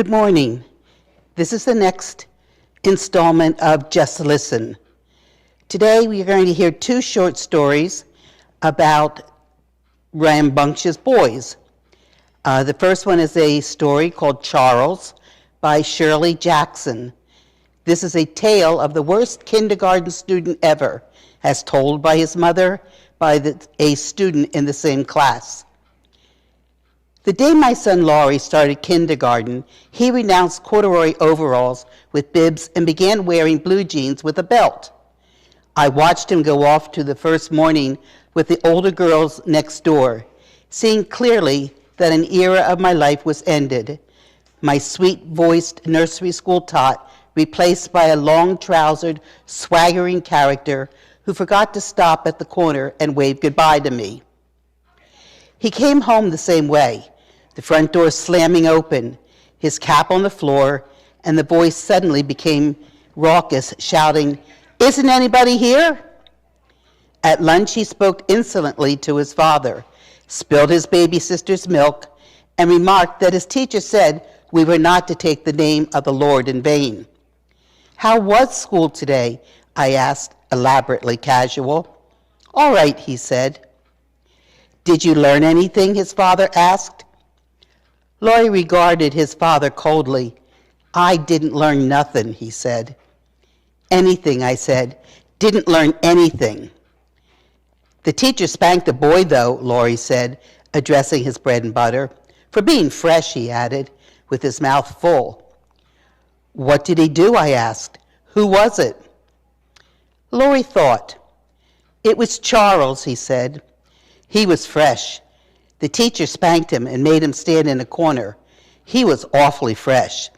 Good morning. This is the next installment of Just Listen. Today we are going to hear two short stories about rambunctious boys. The first one is a story called Charles by Shirley Jackson. This is a tale of the worst kindergarten student ever, as told by his mother by a student in the same class. The day my son Laurie started kindergarten, he renounced corduroy overalls with bibs and began wearing blue jeans with a belt. I watched him go off to the first morning with the older girls next door, seeing clearly that an era of my life was ended. My sweet-voiced nursery school tot replaced by a long-trousered, swaggering character who forgot to stop at the corner and wave goodbye to me. He came home the same way, the front door slamming open, his cap on the floor, and the voice suddenly became raucous, shouting, "Isn't anybody here?" At lunch, he spoke insolently to his father, spilled his baby sister's milk, and remarked that his teacher said we were not to take the name of the Lord in vain. "How was school today?" I asked, elaborately casual. "All right," he said. "Did you learn anything?" his father asked. Laurie regarded his father coldly. "I didn't learn nothing," he said. "Anything," I said. "Didn't learn anything." "The teacher spanked a boy, though," Laurie said, addressing his bread and butter. "For being fresh," he added, with his mouth full. "What did he do?" I asked. "Who was it?" Laurie thought. "It was Charles," he said. "He was fresh. The teacher spanked him and made him stand in a corner. He was awfully fresh."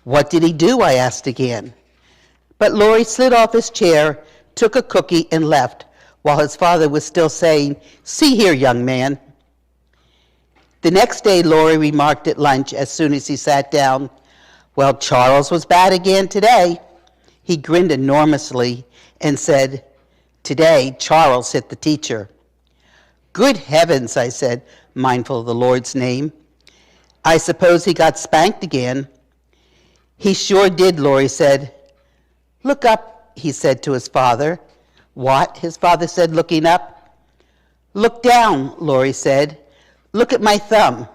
"What did he do?" I asked again. But Laurie slid off his chair, took a cookie, and left, while his father was still saying, "See here, young man." The next day, Laurie remarked at lunch as soon as he sat down, "Well, Charles was bad again today." He grinned enormously and said, "Today, Charles hit the teacher." "Good heavens," I said, mindful of the Lord's name. "I suppose he got spanked again." "He sure did," Laurie said. "Look up," he said to his father. "What?" his father said, looking up. "Look down," Laurie said. "Look at my thumb."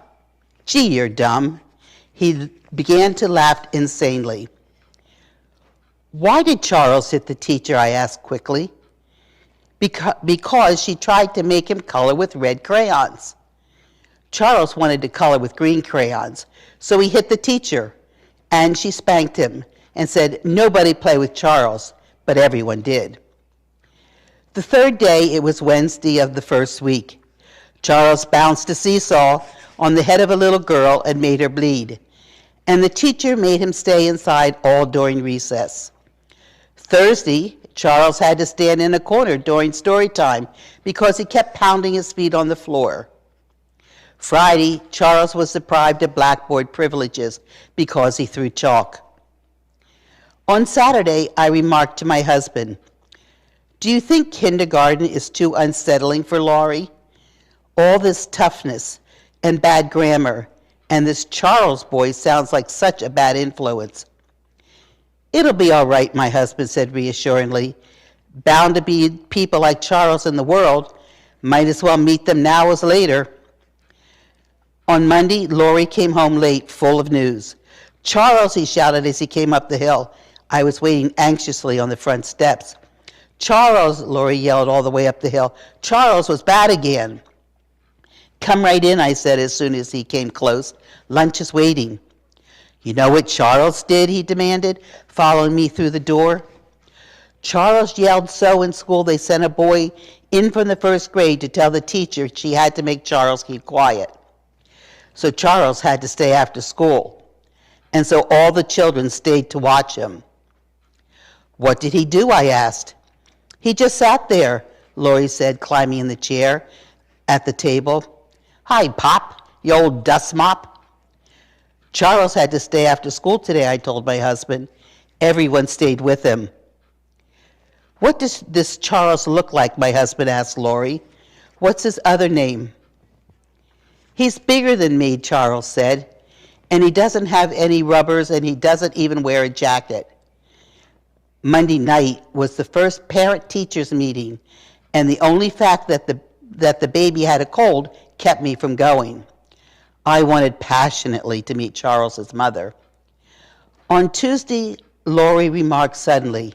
"Gee, you're dumb." He began to laugh insanely. "Why did Charles hit the teacher?" I asked quickly. Because she tried to make him color with red crayons. Charles wanted to color with green crayons, so he hit the teacher, and she spanked him and said nobody play with Charles, but everyone did. The third day, it was Wednesday of the first week. Charles bounced a seesaw on the head of a little girl and made her bleed, and the teacher made him stay inside all during recess. Thursday, Charles had to stand in a corner during story time because he kept pounding his feet on the floor. Friday, Charles was deprived of blackboard privileges because he threw chalk. On Saturday, I remarked to my husband, "Do you think kindergarten is too unsettling for Laurie? All this toughness and bad grammar, and this Charles boy sounds like such a bad influence." "It'll be all right," my husband said reassuringly. "Bound to be people like Charles in the world. Might as well meet them now as later." On Monday, Laurie came home late, full of news. "Charles," he shouted as he came up the hill. I was waiting anxiously on the front steps. "Charles," Laurie yelled all the way up the hill. "Charles was bad again." "Come right in," I said as soon as he came close. "Lunch is waiting." "You know what Charles did?" he demanded, following me through the door. "Charles yelled so in school they sent a boy in from the first grade to tell the teacher she had to make Charles keep quiet. So Charles had to stay after school, and so all the children stayed to watch him." "What did he do?" I asked. "He just sat there," Laurie said, climbing in the chair at the table. "Hi, Pop, you old dust mop." "Charles had to stay after school today," I told my husband. "Everyone stayed with him." "What does this Charles look like?" my husband asked Laurie. "What's his other name?" "He's bigger than me," Charles said, And he doesn't have any rubbers, and he doesn't even wear a jacket. Monday night was the first parent-teachers meeting, and the only fact that the baby had a cold kept me from going. I wanted passionately to meet Charles's mother. On Tuesday, Lori remarked suddenly,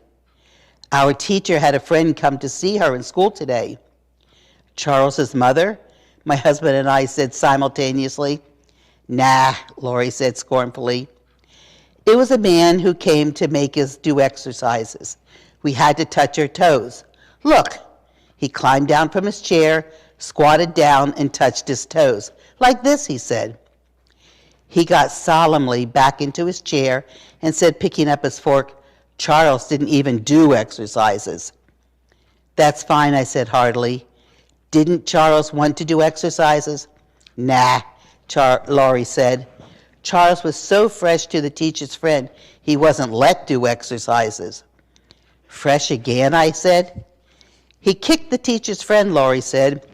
"Our teacher had a friend come to see her in school today." "Charles's mother?" my husband and I said simultaneously. "Nah," Lori said scornfully. "It was a man who came to make us do exercises. We had to touch our toes. Look." He climbed down from his chair, squatted down, and touched his toes. "Like this," he said. He got solemnly back into his chair and said, picking up his fork, "Charles didn't even do exercises." "That's fine," I said heartily. "Didn't Charles want to do exercises?" "Nah," Laurie said. "Charles was so fresh to the teacher's friend, he wasn't let do exercises." "Fresh again?" I said. "He kicked the teacher's friend," Laurie said.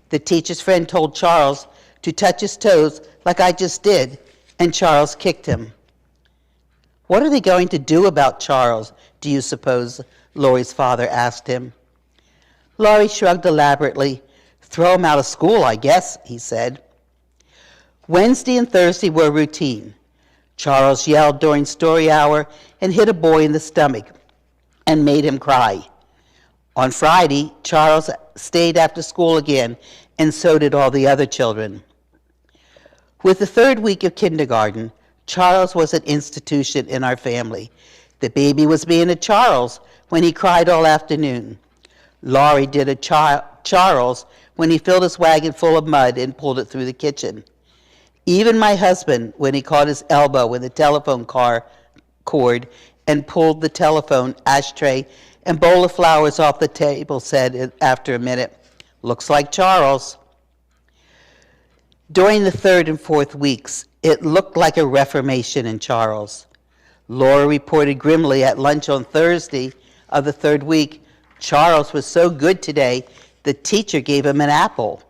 "The teacher's friend told Charles to touch his toes like I just did, and Charles kicked him." "What are they going to do about Charles, do you suppose?" Laurie's father asked him. Laurie shrugged elaborately. "Throw him out of school, I guess," he said. Wednesday and Thursday were routine. Charles yelled during story hour and hit a boy in the stomach and made him cry. On Friday, Charles stayed after school again, and so did all the other children. With the third week of kindergarten, Charles was an institution in our family. The baby was being a Charles when he cried all afternoon. Laurie did a Charles when he filled his wagon full of mud and pulled it through the kitchen. Even my husband, when he caught his elbow in the telephone cord and pulled the telephone ashtray and bowl of flowers off the table, said after a minute, "Looks like Charles." During the third and fourth weeks, it looked like a reformation in Charles. Laura reported grimly at lunch on Thursday of the third week, "Charles was so good today, the teacher gave him an apple."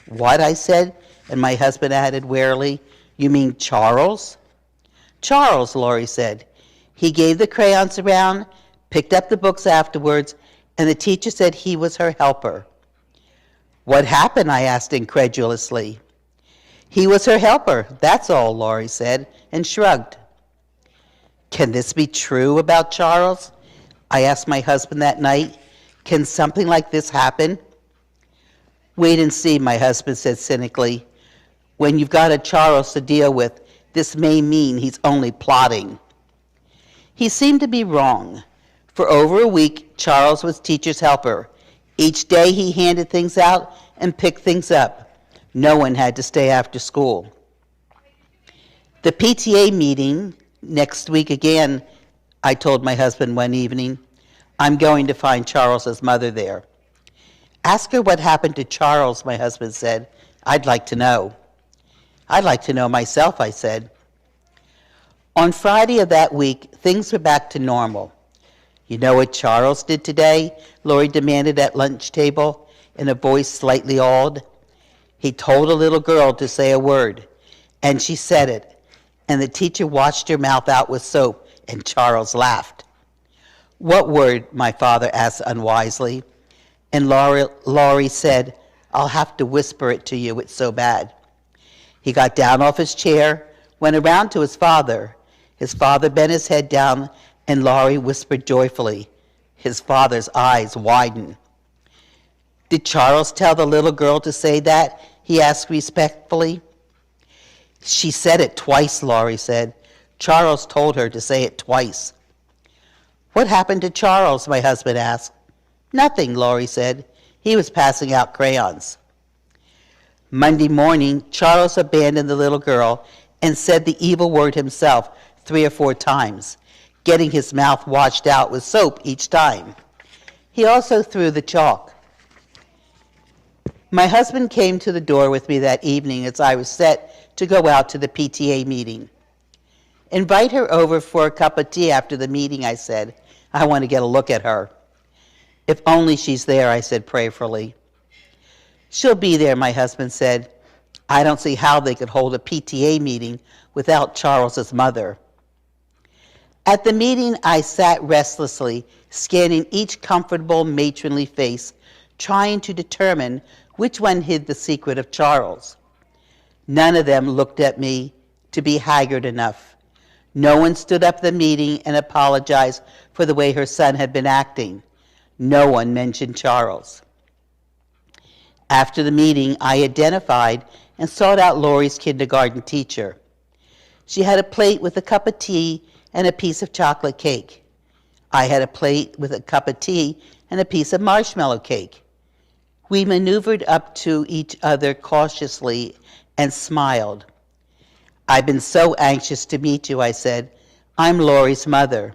"What?" I said, and my husband added warily, "You mean Charles?" "Charles," Laurie said. "He gave the crayons around, picked up the books afterwards, and the teacher said he was her helper." "What happened?" I asked incredulously. "He was her helper, that's all," Laurie said, and shrugged. "Can this be true about Charles?" I asked my husband that night. "Can something like this happen?" "Wait and see," my husband said cynically. "When you've got a Charles to deal with, this may mean he's only plotting." He seemed to be wrong. For over a week, Charles was teacher's helper. Each day he handed things out and picked things up. No one had to stay after school. The PTA meeting next week again, I told my husband one evening. I'm going to find Charles's mother there. "Ask her what happened to Charles," my husband said. "I'd like to know." "I'd like to know myself," I said. On Friday of that week, things were back to normal. "You know what Charles did today?" Laurie demanded at lunch table in a voice slightly awed. "He told a little girl to say a word, and she said it, and the teacher washed her mouth out with soap, and Charles laughed." "What word?" my father asked unwisely, and Laurie said, "I'll have to whisper it to you, it's so bad." He got down off his chair, went around to his father. His father bent his head down, and Laurie whispered joyfully. His father's eyes widened. "Did Charles tell the little girl to say that?" he asked respectfully. "She said it twice," Laurie said. "Charles told her to say it twice." "What happened to Charles?" my husband asked. "Nothing," Laurie said. "He was passing out crayons." Monday morning, Charles abandoned the little girl and said the evil word himself 3 or 4 times, getting his mouth washed out with soap each time. He also threw the chalk. My husband came to the door with me that evening as I was set to go out to the PTA meeting. "Invite her over for a cup of tea after the meeting," I said. "I want to get a look at her." "If only she's there," I said prayerfully. "She'll be there," my husband said. I don't see how they could hold a PTA meeting without Charles's mother. At the meeting, I sat restlessly, scanning each comfortable matronly face, trying to determine which one hid the secret of Charles. None of them looked at me to be haggard enough. No one stood up at the meeting and apologized for the way her son had been acting. No one mentioned Charles. After the meeting, I identified and sought out Lori's kindergarten teacher. She had a plate with a cup of tea and a piece of chocolate cake. I had a plate with a cup of tea and a piece of marshmallow cake. We maneuvered up to each other cautiously and smiled. "I've been so anxious to meet you," I said. "I'm Lori's mother."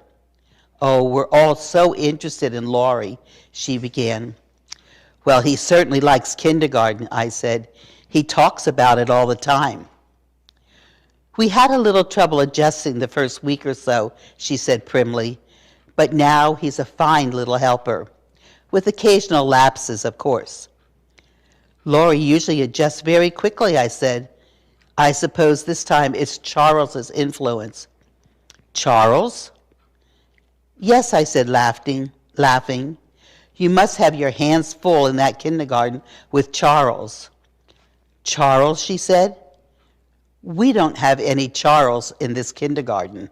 "Oh, we're all so interested in Lori," she began. "Well, he certainly likes kindergarten," I said. "He talks about it all the time." "We had a little trouble adjusting the first week or so," she said primly, "but now he's a fine little helper, with occasional lapses, of course." "Lori usually adjusts very quickly," I said. "I suppose this time it's Charles's influence." "Charles?" "Yes," I said, laughing. "You must have your hands full in that kindergarten with Charles." "Charles?" she said. "We don't have any Charles in this kindergarten."